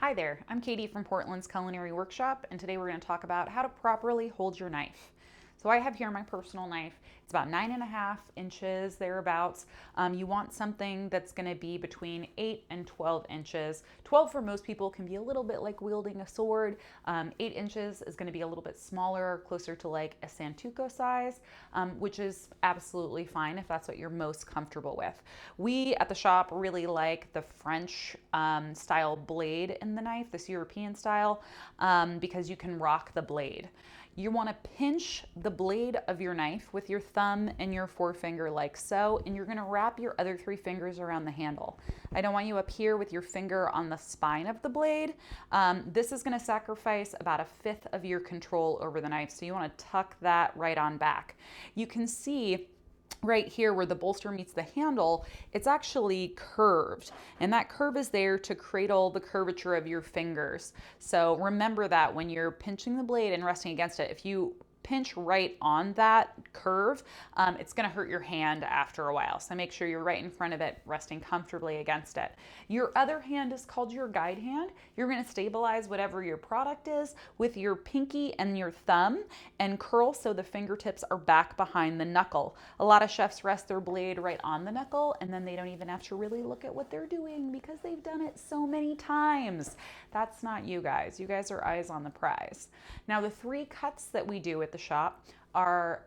Hi there, I'm Katie from Portland's Culinary Workshop, and today we're going to talk about how to properly hold your knife. So I have here my personal knife. It's about 9.5 inches, thereabouts. You want something that's going to be between 8 and 12 inches. 12 for most people can be a little bit like wielding a sword. 8 inches is going to be a little bit smaller, closer to like a Santoku size, which is absolutely fine if that's what you're most comfortable with. We at the shop really like the French style blade in the knife, this European style, because you can rock the blade. You want to pinch the blade of your knife with your thumb and your forefinger like so, and you're going to wrap your other 3 fingers around the handle. I don't want you up here with your finger on the spine of the blade. This is going to sacrifice about 1/5 of your control over the knife, so you want to tuck that right on back. You can see right here where the bolster meets the handle, it's actually curved, and that curve is there to cradle the curvature of your fingers. So remember that when you're pinching the blade and resting against it, if you pinch right on that curve, it's going to hurt your hand after a while. So make sure you're right in front of it, resting comfortably against it. Your other hand is called your guide hand. You're going to stabilize whatever your product is with your pinky and your thumb and curl so the fingertips are back behind the knuckle. A lot of chefs rest their blade right on the knuckle, and then they don't even have to really look at what they're doing because they've done it so many times. That's not you guys. You guys are eyes on the prize. Now, the 3 cuts that we do at the shop are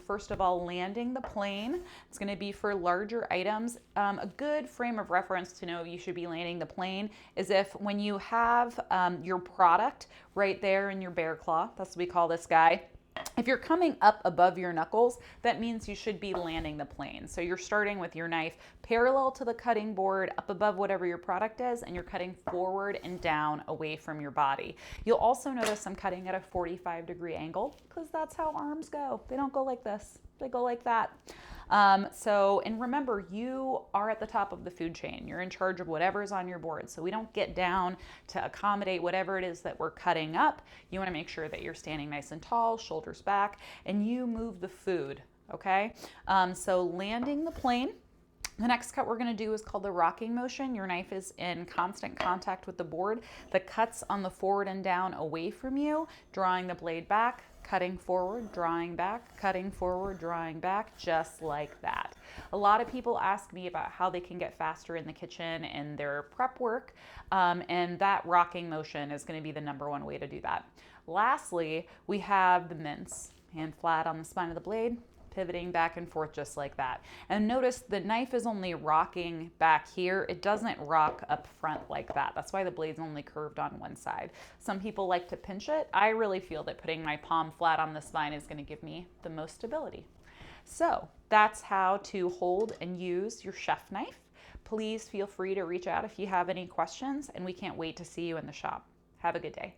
first of all, landing the plane. It's going to be for larger items. A good frame of reference to know you should be landing the plane is if when you have your product right there in your bear claw, that's what we call this guy. If you're coming up above your knuckles, that means you should be landing the plane. So you're starting with your knife parallel to the cutting board, up above whatever your product is, and you're cutting forward and down away from your body. You'll also notice I'm cutting at a 45-degree angle because that's how arms go. They don't go like this, they go like that. And remember, you are at the top of the food chain. You're in charge of whatever's on your board. So we don't get down to accommodate whatever it is that we're cutting up. You want to make sure that you're standing nice and tall, shoulders back, and you move the food, okay? So landing the plane. The next cut we're going to do is called the rocking motion. Your knife is in constant contact with the board. The cuts on the forward and down away from you, drawing the blade back, cutting forward, drawing back, cutting forward, drawing back, just like that. A lot of people ask me about how they can get faster in the kitchen and their prep work, and that rocking motion is going to be the #1 way to do that. Lastly, we have the mince. Hand flat on the spine of the blade, pivoting back and forth just like that. And notice the knife is only rocking back here. It doesn't rock up front like that. That's why the blade's only curved on one side. Some people like to pinch it. I really feel that putting my palm flat on the spine is going to give me the most stability. So that's how to hold and use your chef knife. Please feel free to reach out if you have any questions, and we can't wait to see you in the shop. Have a good day.